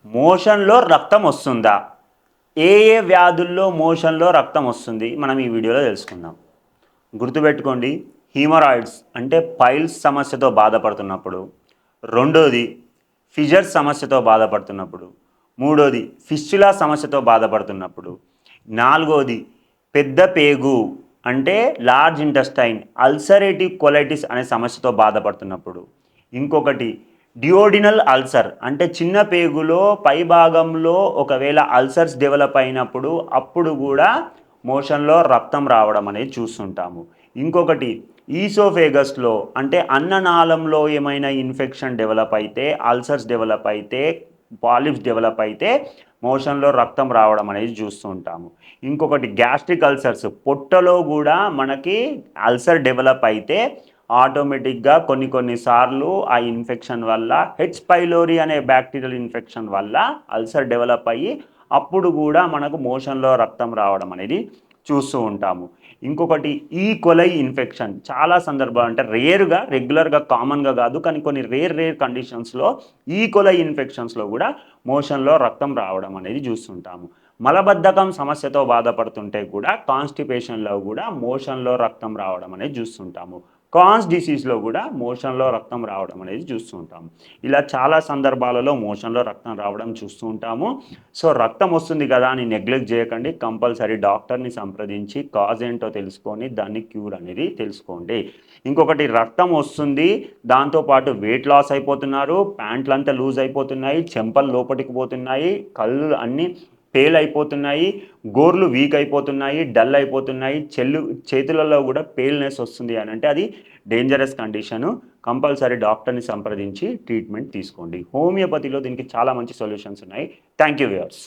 మోషన్లో రక్తం వస్తుందా? ఏ ఏ వ్యాధుల్లో మోషన్లో రక్తం వస్తుంది మనం ఈ వీడియోలో తెలుసుకుందాం. గుర్తుపెట్టుకోండి, హీమరాయిడ్స్ అంటే పైల్స్ సమస్యతో బాధపడుతున్నప్పుడు, రెండోది ఫిజర్ సమస్యతో బాధపడుతున్నప్పుడు, మూడోది ఫిస్చులా సమస్యతో బాధపడుతున్నప్పుడు, నాలుగోది పెద్ద పేగు అంటే లార్జ్ ఇంటెస్టైన్ అల్సరేటివ్ కొలైటిస్ అనే సమస్యతో బాధపడుతున్నప్పుడు, ఇంకొకటి డియోడినల్ అల్సర్ అంటే చిన్న పేగులో పైభాగంలో ఒకవేళ అల్సర్స్ డెవలప్ అయినప్పుడు అప్పుడు కూడా మోషన్లో రక్తం రావడం అనేది చూస్తుంటాము. ఇంకొకటి ఈసోఫేగస్లో అంటే అన్ననాళంలో ఏమైనా ఇన్ఫెక్షన్ డెవలప్ అయితే, అల్సర్స్ డెవలప్ అయితే, పాలిప్స్ డెవలప్ అయితే మోషన్లో రక్తం రావడం అనేది చూస్తూ ఉంటాము. ఇంకొకటి గ్యాస్ట్రిక్ అల్సర్స్, పొట్టలో కూడా మనకి అల్సర్ డెవలప్ అయితే ఆటోమేటిక్గా కొన్నిసార్లు ఆ ఇన్ఫెక్షన్ వల్ల హెచ్ పైలోరీ అనే బ్యాక్టీరియల్ ఇన్ఫెక్షన్ వల్ల అల్సర్ డెవలప్ అయ్యి అప్పుడు కూడా మనకు మోషన్లో రక్తం రావడం అనేది చూస్తూ ఉంటాము. ఇంకొకటి ఈ కొలై ఇన్ఫెక్షన్ చాలా సందర్భాలు అంటే రేర్గా, రెగ్యులర్గా, కామన్గా కాదు, కానీ కొన్ని రేర్ కండిషన్స్లో ఈ కొలై ఇన్ఫెక్షన్స్లో కూడా మోషన్లో రక్తం రావడం అనేది చూస్తుంటాము. మలబద్ధకం సమస్యతో బాధపడుతుంటే కూడా కాన్స్టిపేషన్లో కూడా మోషన్లో రక్తం రావడం అనేది చూస్తుంటాము. కాన్స్ డిసీజ్లో కూడా మోషన్లో రక్తం రావడం అనేది చూస్తూ ఉంటాము. ఇలా చాలా సందర్భాలలో మోషన్లో రక్తం రావడం చూస్తూ ఉంటాము. సో రక్తం వస్తుంది కదా అని నెగ్లెక్ట్ చేయకండి. కంపల్సరీ డాక్టర్ని సంప్రదించి కాజ్ ఏంటో తెలుసుకొని దాన్ని క్యూర్ అనేది తెలుసుకోండి. ఇంకొకటి, రక్తం వస్తుంది, దాంతోపాటు వెయిట్ లాస్ అయిపోతున్నారు, ప్యాంట్లు అంతా లూజ్ అయిపోతున్నాయి, చెంపలు లోపలికి పోతున్నాయి, కళ్ళు అన్నీ పేల్ అయిపోతున్నాయి, గోర్లు వీక్ అయిపోతున్నాయి, డల్ అయిపోతున్నాయి, చేతులలో కూడా పేల్నెస్ వస్తుంది అని అంటే అది డేంజరస్ కండిషను. కంపల్సరీ డాక్టర్ని సంప్రదించి ట్రీట్మెంట్ తీసుకోండి. హోమియోపతిలో దీనికి చాలా మంచి సొల్యూషన్స్ ఉన్నాయి. Thank you viewers.